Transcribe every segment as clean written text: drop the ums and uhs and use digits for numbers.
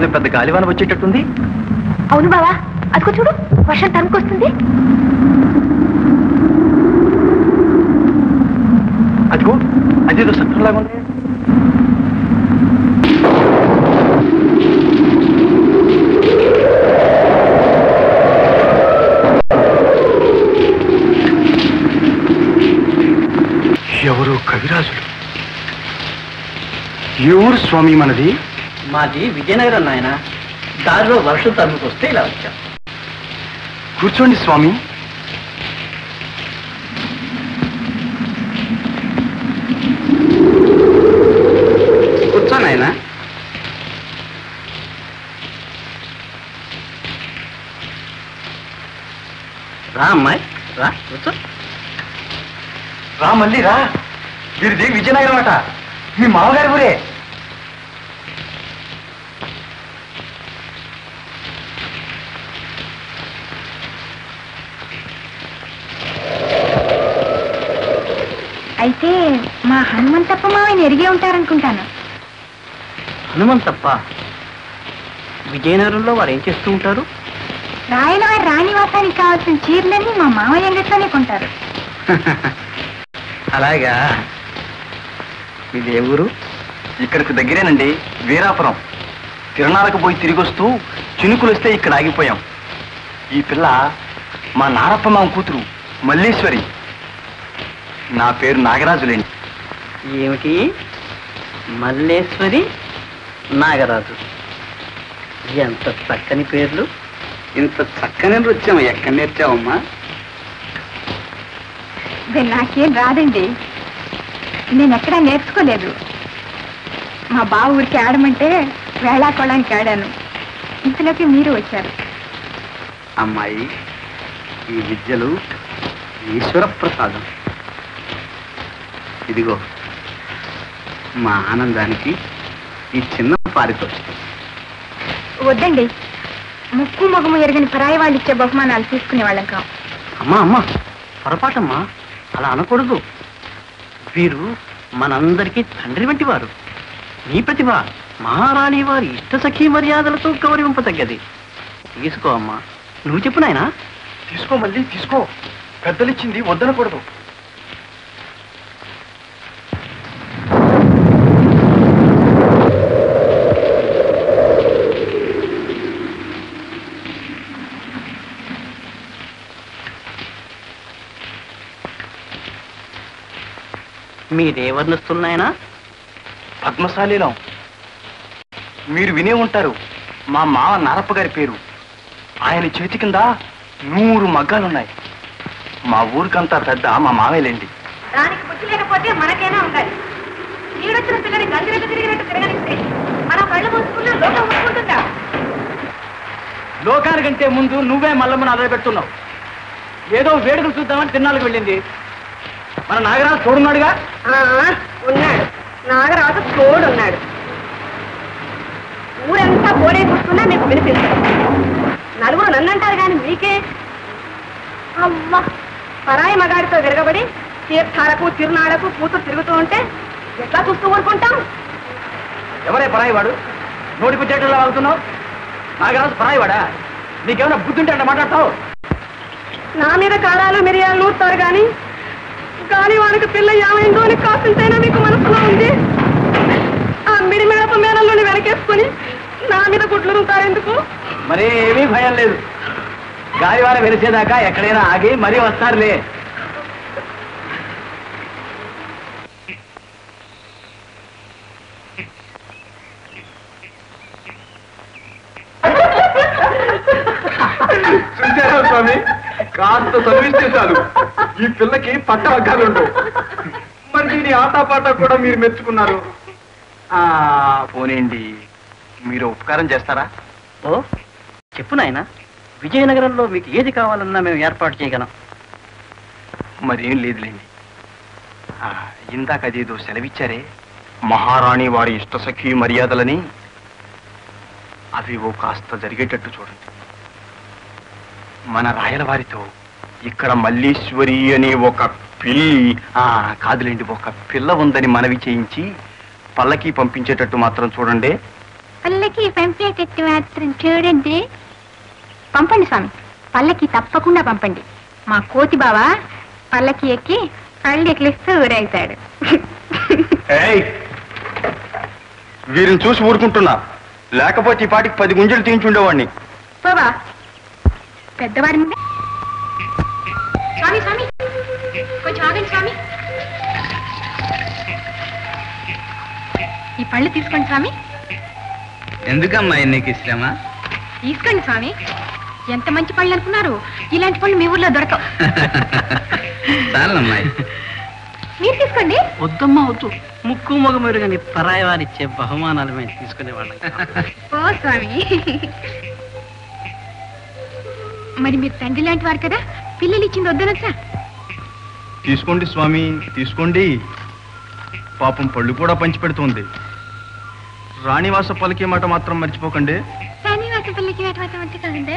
ఏదో పెద్ద గాలివాన వచ్చేటట్టుంది. అవును బావా, అదిగో చూడు, వర్షం తరుముకొస్తుంది. అదిగో అదేదో సత్రంలాగా ఉంది. ఎవరు కవిరాజులు? ఎవరు స్వామి మనది? మాది విజయనగరం నాయన. దారిలో వర్షం తరుముకొస్తే ఇలా వచ్చాం. కూర్చోండి స్వామి. కూర్చోండి ఆయన. రా అమ్మాయి, రా కూర్చో. రా మళ్ళీ రా. వీరిది విజయనగరం అట, మీ మామగారి ఊరే. అయితే మా హనుమంతప్ప మావయ్యని ఎరిగే ఉంటారనుకుంటాను. హనుమంతప్ప? విజయనగరంలో వారు ఏం చేస్తూ ఉంటారు? రాయల వారి రాణివాసానికి కావాల్సిన చీరలన్నీ మా మావయ్య అంగట్లోనే కొంటారు. అలాగా. ఇది ఏ ఊరు? ఇక్కడికి దగ్గరేనండి, వీరాపురం. తిరణాలకు పోయి తిరిగి వస్తూ చినుకులు వస్తే ఇక్కడ ఆగిపోయాం. ఈ పిల్ల మా నారప్ప మామ కూతురు మల్లీశ్వరి. నా పేరు నాగరాజులేండి. ఏమిటి మల్లేశ్వరి, నాగరాజు? ఎంత చక్కని పేర్లు. ఇంత చక్కని నృత్యం ఎక్కడ నేర్చావమ్మా? నాకేం రాదండి, నేను ఎక్కడా నేర్చుకోలేదు. మా బావ ఊరికి ఆడమంటే వేళాకోళానికి ఆడాను. ఇంతలోకి మీరు వచ్చారు. అమ్మాయి, ఈ విద్యలు ఈశ్వర ప్రసాదం. ఇదిగో మా ఆనందానికి ఈ చిన్న పారితోషికం. వద్దండి, ముక్కు మొగము ఎరగని పరాయి వాళ్ళు ఇచ్చే బహుమానాలు తీసుకునే వాళ్ళం కాం. అమ్మా అమ్మా, పొరపాటమ్మా, అలా అనకూడదు. వీరు మనందరికీ తండ్రి వంటి వారు. నీ ప్రతిభ మహారాణి వారి ఇష్టసఖీ మర్యాదలతో గౌరవింపతగ్గది. తీసుకో అమ్మా. నువ్వు చెప్పు నాయనా. తీసుకో మళ్ళీ తీసుకో, పెద్దలిచ్చింది వద్దనకూడదు. మీరేవర్నిస్తున్నాయనా? పద్మశాలీలం. మీరు వినే ఉంటారు, మా మావ నారప్ప గారి పేరు. ఆయన చేతి కింద 100 మగ్గాలున్నాయి. మా ఊరికంతా పెద్ద మా మావేలేండి. దానికి బుద్ధి లేకపోతే మనకైనా ఉండాలి. నీడొచ్చిన పిల్లని గంగిరెద్దు తిరిగినట్టు తిరగనిస్తే మన కళ్ళు మూసుకున్నా లోకం మూసుకుంటుందా? లోకానికంటే ముందు నువ్వే మల్లమ్మను అదపెడుతున్నావు. ఏదో వేడుకలు చూద్దామని తిన్నాళ్ళకి వెళ్ళింది. మన నాగరాజు తోడున్నాడుగా? ఉన్నాడు, నాగరాజు తోడున్నాడు. ఊరంతా పోడే కూర్చున్నా మీకు వినిపిస్తుంది. నలుగురు నన్నంటారు కానీ మీకే. అవ్వ, పరాయి మగాడితో విరగబడి తీర్థాలకు తిరునాళ్లకు కూతురు తిరుగుతూ ఉంటే ఎట్లా చూస్తూ ఊరుకుంటాం? ఎవరే పరాయివాడు? నోటి పుచ్చేటలా వాగుతున్నావు. నాగరాజు పరాయివాడా? నీకేమైనా బుద్ధి ఉంటే అంటే మాట్లాడతావు? నా మీద కారాలు మిరియాలు నూరుతారు కానీ వానికి పిల్ల ఏమైందో అని కాసింతైనా మీకు మనసులో ఉంది. ఆ మిడిమిడప మేనల్లోని వెనకేసుకుని నా మీద గుడ్లు రుంటారు ఎందుకు? మరి ఏమీ భయం లేదు. గాలివాన వెలిసేదాకా ఎక్కడైనా ఆగి మరీ వస్తారులే. చూసారా స్వామి, కాస్త చదివిస్తే చాలు ఈ పిల్లకి పట్ట వగ్గాలు ఉండవు. మరి దీని ఆటపాట కూడా మీరు మెచ్చుకున్నారు. పోనేండి, మీరు ఉపకారం చేస్తారా? ఓ చెప్పు నాయనా. విజయనగరంలో మీకు ఏది కావాలన్నా మేము ఏర్పాటు చేయగలం. మరేం లేదులేండి. ఇందాక అదేదో సెలవిచ్చారే, మహారాణి వారి ఇష్టసఖి మర్యాదలని, అవి ఓ కాస్త జరిగేటట్టు చూడండి. మన రాయల వారితో ఇక్కడ మల్లీశ్వరి అనే ఒక పిల్లి, కాదులేండి, ఒక పిల్ల ఉందని మనవి చేయించి పల్లకి పంపించేటట్టు మాత్రం చూడండి. పల్లకి పంపేటట్టు మాత్రం చూడండి. పంపండి స్వామి, పల్లకి తప్పకుండా పంపండి. మా కోతి బావ పల్లకి ఎక్కి కళ్ళు ఎక్కిలిస్తూ ఊరేగుతాడు. వీరిని చూసి ఊరుకుంటున్నా, లేకపోతే ఈ పాటికి 10 గుంజలు తీయించుండేవాడిని. బాబా పెద్దవాడి ముందే. స్వామి స్వామి కొంచెం ఆగండి స్వామి. ఈ పళ్ళు తీసుకోండి స్వామి. ఎందుకమ్మా నీకు ఇష్టమా? తీసుకోండి స్వామి. ఎంత మంచి పళ్ళు అనుకున్నారు, ఇలాంటి పళ్ళు మీ ఊర్లో దొరకవు. చాలమ్మాయి, మీరు తీసుకోండి. వద్దమ్మా వద్దు, ముక్కు మొగ మెరుగని పరాయి వారిచ్చే బహుమానాలు మేము తీసుకునేవాళ్ళం. ఓ స్వామి, మరి మీరు తండ్రి లాంటి వారు కదా, పిల్లలు ఇచ్చింది వద్దనొచ్చా? తీసుకోండి స్వామి, తీసుకోండి. పాపం పళ్ళు కూడా పంచి పెడుతుంది. రాణివాస పలికే మాట మాత్రం మర్చిపోకండి. రాణివాస పల్లకి వేట అంటే కదండి.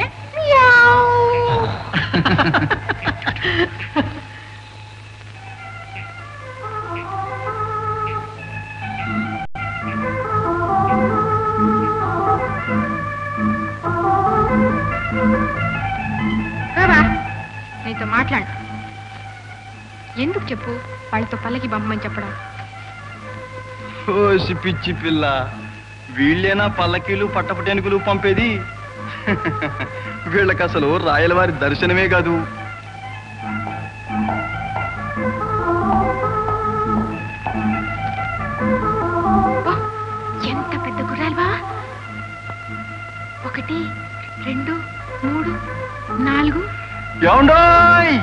బాబా నీతో మాట్లాడు. ఎందుకు చెప్పు వాళ్ళతో పల్లకి పంపమని చెప్పడం? ఓసి పిచ్చి పిల్ల, వీళ్ళేనా పల్లకీలు పట్టపటేనుకులు పంపేది? వీళ్ళకి అసలు రాయలవారి దర్శనమే కాదు. ఎంత పెద్ద గుర్రాలు బా! 1 2 3 4. ఏమండోయ్,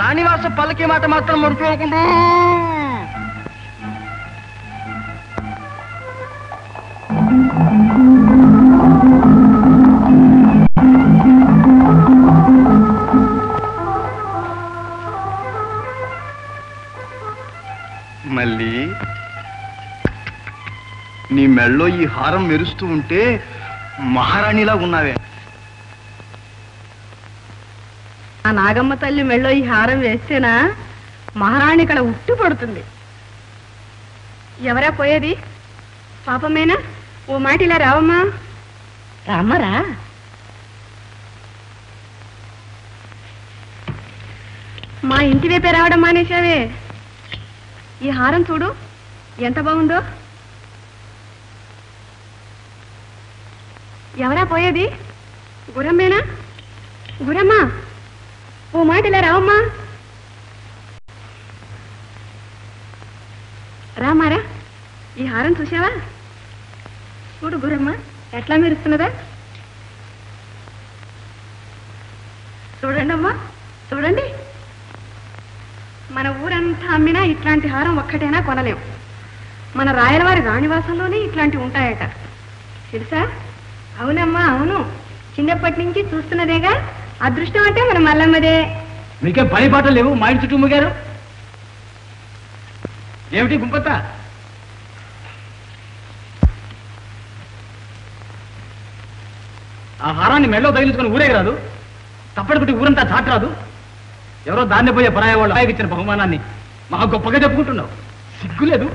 రాణివాస పల్లకి మాట మాత్రం మర్చిపోకుండా. మళ్ళీ నీ మెళ్ళో ఈ హారం మెరుస్తూ ఉంటే మహారాణిలా ఉన్నావే. ఆ నాగమ్మ తల్లి మెళ్ళో ఈ హారం వేస్తేనా మహారాణి ఇక్కడ ఉట్టి పడుతుంది. ఎవరా పోయేది? పాపమేనా? ఓ మాట ఇలా రావమ్మా. రామ్మరా. మా ఇంటి వైపే రావడం మానేశావే. ఈ హారం చూడు ఎంత బాగుందో. ఎవరా పోయేది? గురమ్మేనా? గురమ్మా, ఓ మాట ఇలా రావమ్మా. రామారా, ఈ హారం చూసావా? చూడు గురమ్మ ఎట్లా మెరుస్తున్నదా. చూడండి అమ్మా, చూడండి. మన ఊరంతా అమ్మినా ఇట్లాంటి హారం ఒక్కటైనా కొనలేం. మన రాయలవారి రాణివాసంలోనే ఇట్లాంటివి ఉంటాయట, తెలుసా? అవునమ్మా అవును, చిన్నప్పటి నుంచి చూస్తున్నదేగా. అదృష్టం అంటే మన మల్లమ్మదే. మీకే పని పాటలు లేవు, మా ఇంటి చుట్టూ గారు ఏమిటి గుంపత్త? ఆ హారాన్ని మెళ్ళో తగిలించుకొని ఊరేగరాదు, తప్పటికొట్టి ఊరంతా చాటరాదు. ఎవరో దాన్ని పోయే పరాయ వాళ్ళు ఇచ్చిన బహుమానాన్ని మా గొప్పగా చెప్పుకుంటున్నావు. సిగ్గులేదు.